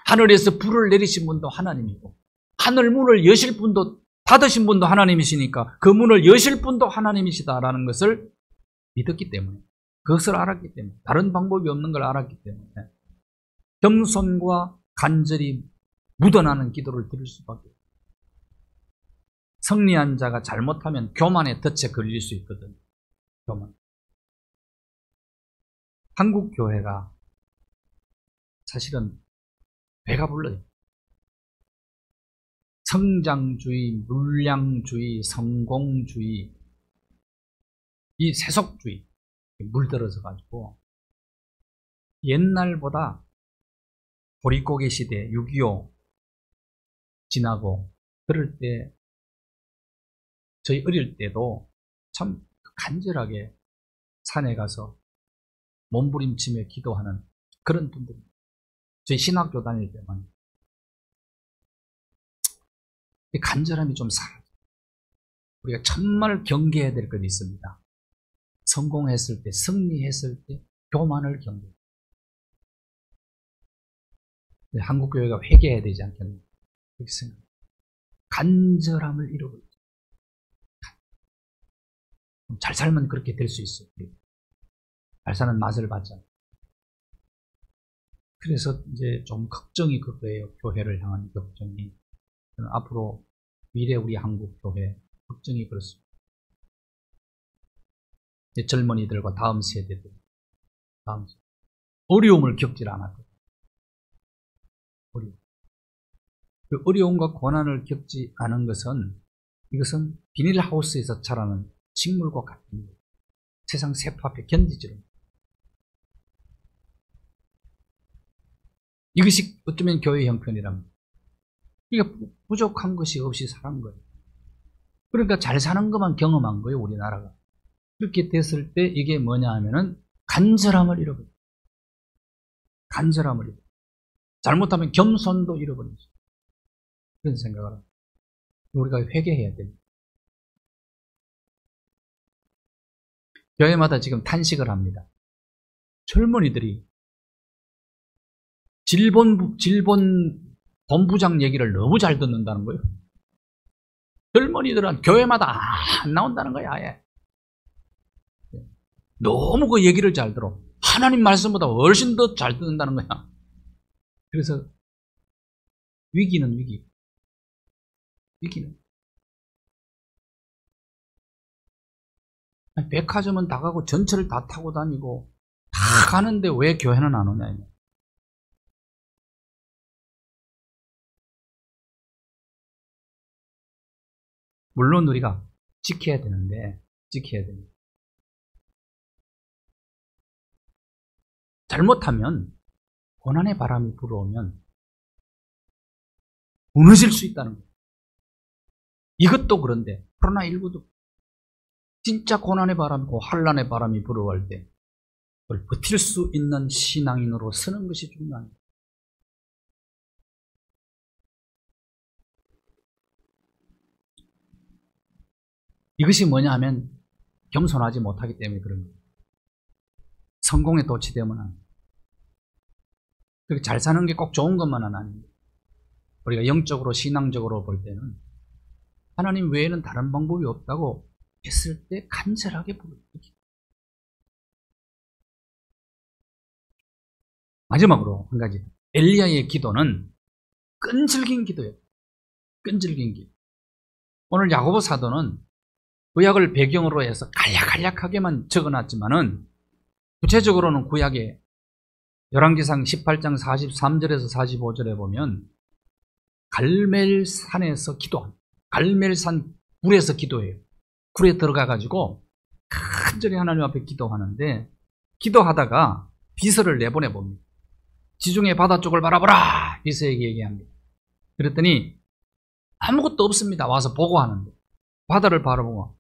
A: 하늘에서 불을 내리신 분도 하나님이고 하늘 문을 여실 분도 닫으신 분도 하나님이시니까 그 문을 여실 분도 하나님이시다라는 것을 믿었기 때문에, 그것을 알았기 때문에, 다른 방법이 없는 걸 알았기 때문에 겸손과 간절히 묻어나는 기도를 드릴 수밖에 없어요. 성리한 자가 잘못하면 교만의 덫에 걸릴 수 있거든요. 교만. 한국 교회가 사실은 배가 불러요. 성장주의, 물량주의, 성공주의, 이 세속주의 물들어서 가지고 옛날보다 보릿고개 시대 6.25 지나고 그럴 때 저희 어릴 때도 참 간절하게 산에 가서 몸부림치며 기도하는 그런 분들, 저희 신학교 다닐 때만 이 간절함이 좀 사라져요. 우리가 정말 경계해야 될 것이 있습니다. 성공했을 때, 승리했을 때 교만을 경계해요. 한국교회가 회개해야 되지 않겠나 그렇게 생각해요. 간절함을 잃어버리죠. 잘 살면 그렇게 될 수 있어요. 잘 사는 맛을 봤잖아요. 그래서 이제 좀 걱정이 그거예요. 교회를 향한 걱정이. 앞으로 미래 우리 한국 교회 걱정이 그렇습니다. 이제 젊은이들과 다음 세대들, 어려움을 겪질 않았거든요. 그 어려움과 고난을 겪지 않은 것은, 이것은 비닐하우스에서 자라는 식물과 같은 거예요. 세상 세포 앞에 견디지를 못해요. 이것이 어쩌면 교회 형편이랍니다. 그러니까 부족한 것이 없이 살은 거예요. 그러니까 잘 사는 것만 경험한 거예요, 우리나라가. 그렇게 됐을 때 이게 뭐냐 하면은 간절함을 잃어버려요. 간절함을 잃어버려요. 잘못하면 겸손도 잃어버리죠. 그런 생각을 합니다. 우리가 회개해야 됩니다. 교회마다 지금 탄식을 합니다. 젊은이들이 질본 본부장 얘기를 너무 잘 듣는다는 거예요. 젊은이들은 교회마다 안 나온다는 거야, 아예. 너무 그 얘기를 잘 들어. 하나님 말씀보다 훨씬 더 잘 듣는다는 거야. 그래서 위기는 위기. 위기는. 백화점은 다 가고 전철을 다 타고 다니고 다 가는데 왜 교회는 안 오냐. 물론 우리가 지켜야 되는데, 잘못하면 고난의 바람이 불어오면 무너질 수 있다는 거예요. 이것도 그런데 코로나19도 진짜 고난의 바람이고 환난의 바람이 불어올 때 그걸 버틸 수 있는 신앙인으로 서는 것이 중요합니다. 이것이 뭐냐 하면 겸손하지 못하기 때문에 그런 거예요. 성공에 도취되면 안 돼요. 잘 사는 게 꼭 좋은 것만은 아닙니다. 우리가 영적으로 신앙적으로 볼 때는 하나님 외에는 다른 방법이 없다고 했을 때 간절하게 부르는 거죠. 마지막으로 한 가지, 엘리야의 기도는 끈질긴 기도예요. 끈질긴 기도. 오늘 야고보 사도는 구약을 배경으로 해서 간략하게만 적어놨지만은 구체적으로는 구약의 열왕기상 18장 43절에서 45절에 보면 갈멜산에서 기도한, 갈멜산 굴에서 기도해요. 굴에 들어가가지고 간절히 하나님 앞에 기도하는데, 기도하다가 비서를 내보내 봅니다. 지중해 바다 쪽을 바라보라! 비서에게 얘기합니다. 그랬더니 아무것도 없습니다. 와서 보고하는데 바다를 바라보고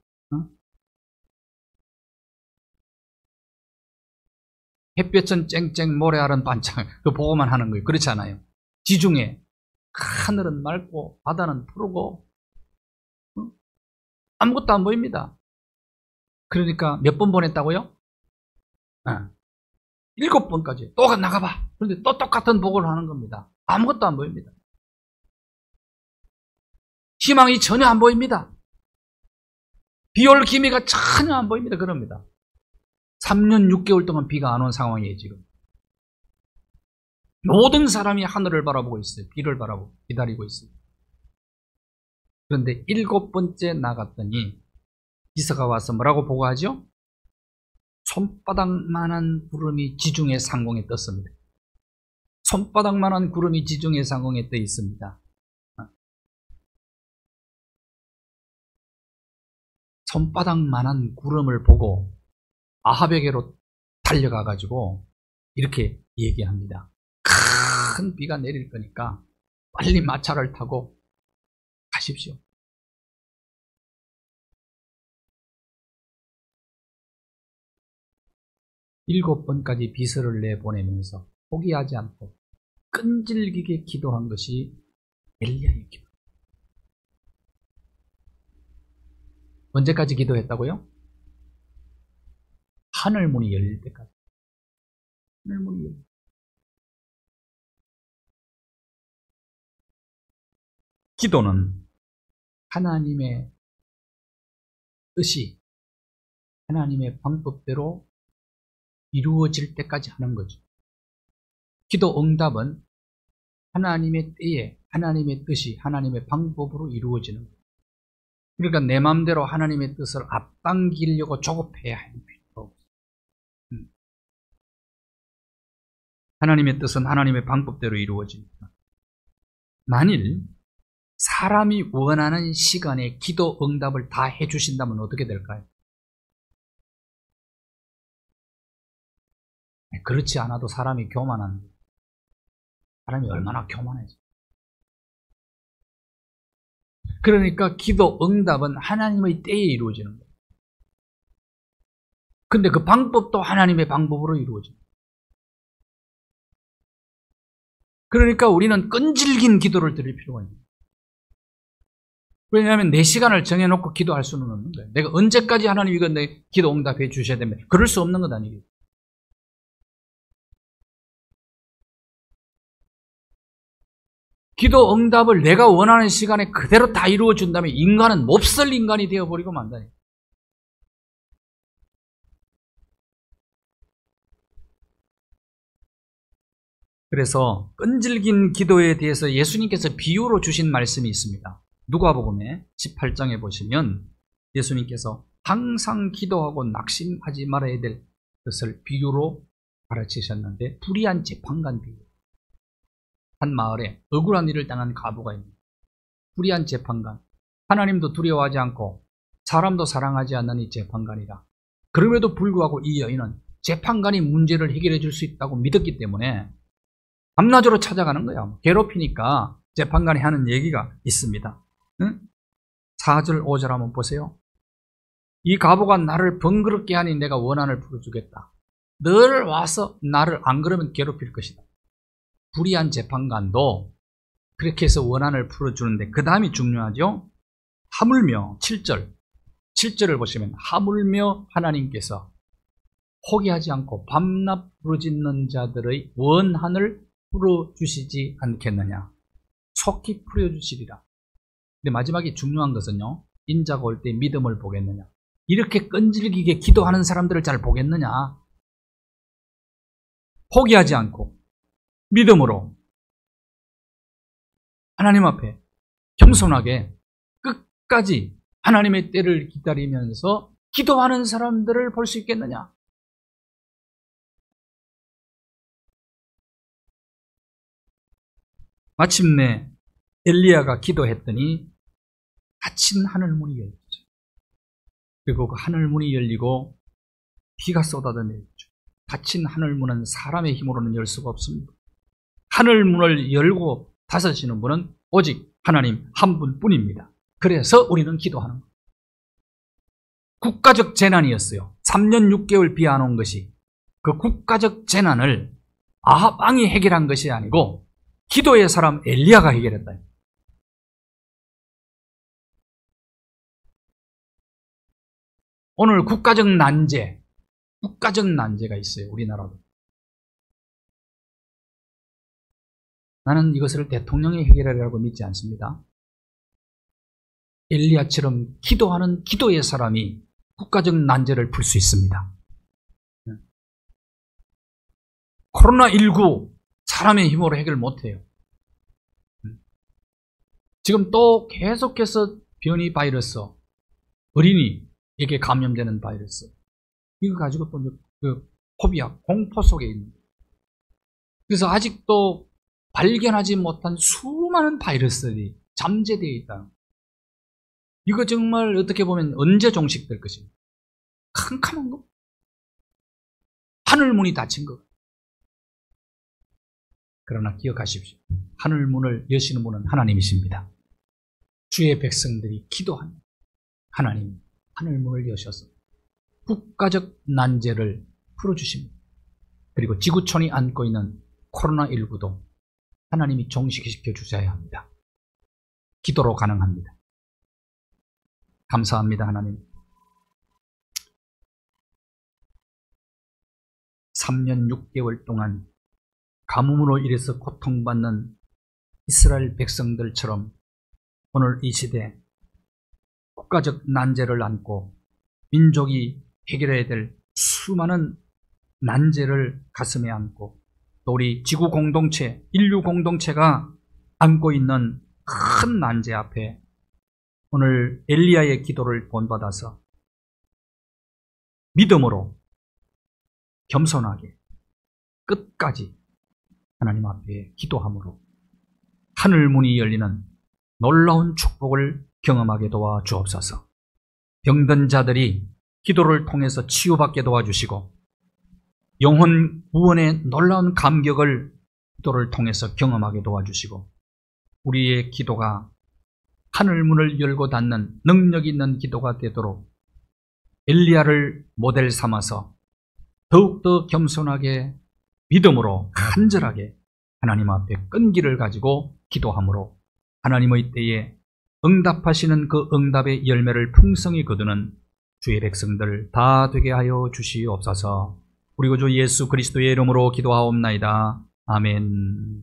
A: 햇볕은 쨍쨍 모래알은 반짝, 그 보고만 하는 거예요. 그렇지 않아요. 지중해 하늘은 맑고 바다는 푸르고 아무것도 안 보입니다. 그러니까 몇 번 보냈다고요? 7번까지 또 나가봐. 그런데 또 똑같은 보고를 하는 겁니다. 아무것도 안 보입니다. 희망이 전혀 안 보입니다. 비올 기미가 전혀 안 보입니다. 그럽니다. 3년 6개월 동안 비가 안 온 상황이에요. 지금 모든 사람이 하늘을 바라보고 있어요. 비를 바라보고 기다리고 있어요. 그런데 7번째 나갔더니 비서가 와서 뭐라고 보고하죠? 손바닥만한 구름이 지중해 상공에 떴습니다. 손바닥만한 구름이 지중해 상공에 떠 있습니다. 손바닥만한 구름을 보고 아합에게로 달려가가지고 이렇게 얘기합니다. 큰 비가 내릴 거니까 빨리 마차를 타고 가십시오. 일곱 번까지 비서를 내보내면서 포기하지 않고 끈질기게 기도한 것이 엘리야의 기도. 언제까지 기도했다고요? 하늘문이 열릴 때까지. 하늘문이 열릴 때. 기도는 하나님의 뜻이 하나님의 방법대로 이루어질 때까지 하는 거죠. 기도 응답은 하나님의 때에 하나님의 뜻이 하나님의 방법으로 이루어지는 거예요. 그러니까 내 마음대로 하나님의 뜻을 앞당기려고 조급해야 하는 필요가 없어요. 하나님의 뜻은 하나님의 방법대로 이루어집니다. 만일 사람이 원하는 시간에 기도 응답을 다 해주신다면 어떻게 될까요? 그렇지 않아도 사람이 교만한 거예요. 사람이 얼마나 교만해져. 그러니까 기도 응답은 하나님의 때에 이루어지는 거예요. 근데 그 방법도 하나님의 방법으로 이루어집니다. 그러니까 우리는 끈질긴 기도를 드릴 필요가 있습니다. 왜냐하면 내 시간을 정해놓고 기도할 수는 없는 거예요. 내가 언제까지 하나님 이거 내 기도 응답해 주셔야 됩니다. 그럴 수 없는 것 아니에요. 기도 응답을 내가 원하는 시간에 그대로 다 이루어 준다면 인간은 몹쓸 인간이 되어버리고 만다니. 그래서 끈질긴 기도에 대해서 예수님께서 비유로 주신 말씀이 있습니다. 누가복음에 18장에 보시면 예수님께서 항상 기도하고 낙심하지 말아야 될 것을 비유로 가르치셨는데, 불의한 재판관 비유. 한 마을에 억울한 일을 당한 과부가 있습니다. 불의한 재판관. 하나님도 두려워하지 않고 사람도 사랑하지 않는 이 재판관이라. 그럼에도 불구하고 이 여인은 재판관이 문제를 해결해 줄 수 있다고 믿었기 때문에 밤낮으로 찾아가는 거야. 괴롭히니까 재판관이 하는 얘기가 있습니다. 4절 5절 한번 보세요. 이 과부가 나를 번거롭게 하니 내가 원한을 풀어주겠다. 늘 와서 나를 안 그러면 괴롭힐 것이다. 불의한 재판관도 그렇게 해서 원한을 풀어주는데, 그 다음이 중요하죠. 하물며 7절을 보시면 하물며 하나님께서 포기하지 않고 밤낮 부르짖는 자들의 원한을 풀어주시지 않겠느냐. 속히 풀어주시리라. 근데 마지막에 중요한 것은요, 인자가 올 때 믿음을 보겠느냐. 이렇게 끈질기게 기도하는 사람들을 잘 보겠느냐. 포기하지 않고 믿음으로 하나님 앞에 겸손하게 끝까지 하나님의 때를 기다리면서 기도하는 사람들을 볼 수 있겠느냐. 마침내 엘리야가 기도했더니 닫힌 하늘문이 열렸죠. 그리고 그 하늘문이 열리고 비가 쏟아져 내렸죠. 닫힌 하늘문은 사람의 힘으로는 열 수가 없습니다. 하늘문을 열고 닫으시는 분은 오직 하나님 한 분뿐입니다. 그래서 우리는 기도하는 거예요. 국가적 재난이었어요. 3년 6개월 비 안 온 것이. 그 국가적 재난을 아합 왕이 해결한 것이 아니고 기도의 사람 엘리야가 해결했다. 오늘 국가적 난제가 있어요. 우리나라도. 나는 이것을 대통령이 해결하리라고 믿지 않습니다. 엘리야처럼 기도하는 기도의 사람이 국가적 난제를 풀 수 있습니다. 코로나19 사람의 힘으로 해결 못해요. 지금 또 계속해서 변이 바이러스, 어린이에게 감염되는 바이러스, 이거 가지고 또 그 포비아, 공포 속에 있는 거예요. 그래서 아직도 발견하지 못한 수많은 바이러스들이 잠재되어 있다. 이거 정말 어떻게 보면 언제 종식될 것입니다. 캄캄한 거. 하늘문이 닫힌 거. 그러나 기억하십시오. 하늘문을 여시는 분은 하나님이십니다. 주의 백성들이 기도하는 하나님, 하늘문을 여셔서 국가적 난제를 풀어주십니다. 그리고 지구촌이 안고 있는 코로나19도 하나님이 종식시켜 주셔야 합니다. 기도로 가능합니다. 감사합니다, 하나님. 3년 6개월 동안 가뭄으로 인해서 고통받는 이스라엘 백성들처럼 오늘 이 시대 국가적 난제를 안고 민족이 해결해야 될 수많은 난제를 가슴에 안고 또 우리 지구 공동체, 인류 공동체가 안고 있는 큰 난제 앞에 오늘 엘리야의 기도를 본받아서 믿음으로 겸손하게 끝까지 하나님 앞에 기도함으로 하늘문이 열리는 놀라운 축복을 경험하게 도와주옵소서. 병든 자들이 기도를 통해서 치유받게 도와주시고 영혼 구원의 놀라운 감격을 기도를 통해서 경험하게 도와주시고 우리의 기도가 하늘문을 열고 닫는 능력 있는 기도가 되도록 엘리야를 모델 삼아서 더욱더 겸손하게 믿음으로 간절하게 하나님 앞에 끈기를 가지고 기도함으로 하나님의 때에 응답하시는 그 응답의 열매를 풍성히 거두는 주의 백성들 다 되게 하여 주시옵소서. 우리 주 예수 그리스도의 이름으로 기도하옵나이다. 아멘.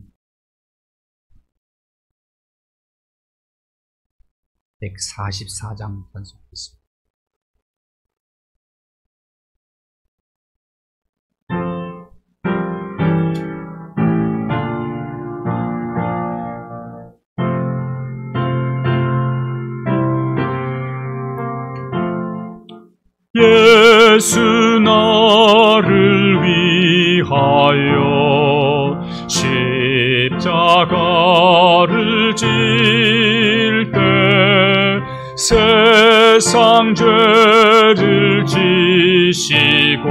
A: 144장 선송하겠습니다.
B: 예수 나를 위하여 십자가를 질 때 세상 죄를 지시고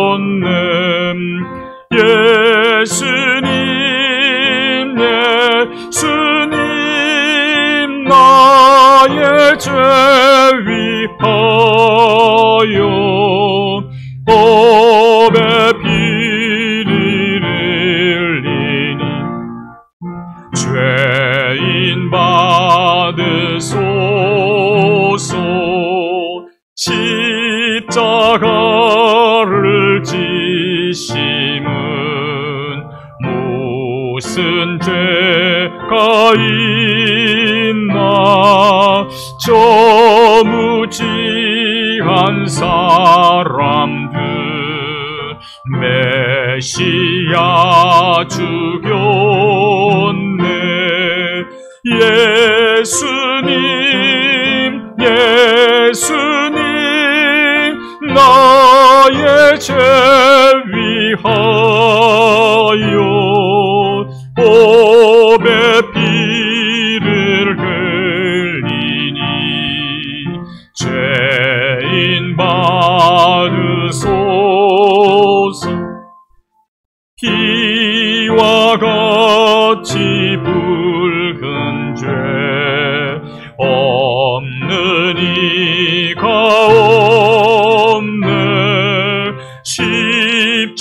B: 고초당하셨네. 예수님 나의 죄 위하여 법의 피를 흘리니 죄인 받으소서. 십자가 지심은 무슨 죄가 있나 저 무지한 사람들 메시아 죽였네. 예수님 나의 죄 위하여 법의 피를 흘리니 죄인 받으소서. 피와 같이 붉은 죄 없는 이가 없네.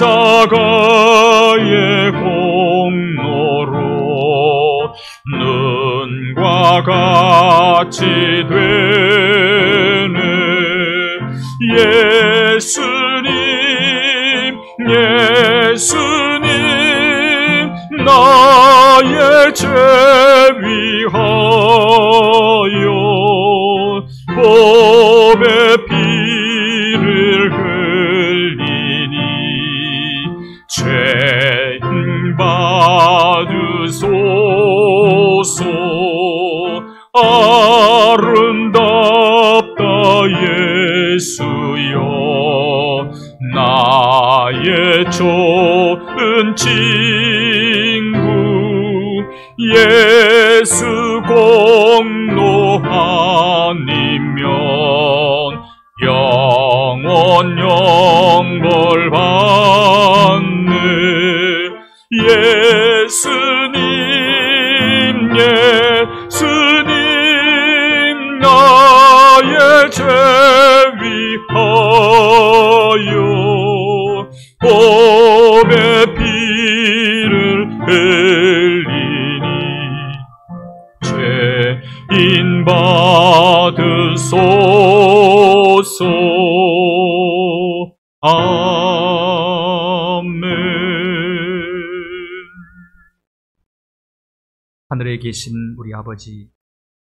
B: 십자가의 공로로 눈과 같이 되네. 예수님 나의 죄 위하여 법의 피를 흘리니 죄인 받으소서. 아름답다 예수여 나의 좋은 친구. 예수 공로 아니면 영원 영벌 받네. 예수님 나의 죄 위하여 법의 피를 흘리니 죄인 받으소서. 아멘.
A: 하늘에 계신 우리 아버지,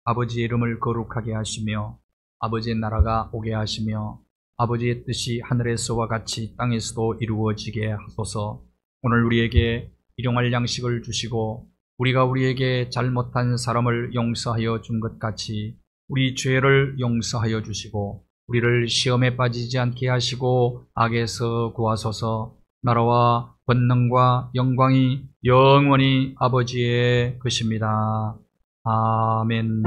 A: 아버지의 이름을 거룩하게 하시며 아버지의 나라가 오게 하시며 아버지의 뜻이 하늘에서와 같이 땅에서도 이루어지게 하소서. 오늘 우리에게 일용할 양식을 주시고 우리가 우리에게 잘못한 사람을 용서하여 준 것 같이 우리 죄를 용서하여 주시고 우리를 시험에 빠지지 않게 하시고 악에서 구하소서. 나라와 권능과 영광이 영원히 아버지의 것입니다. 아멘.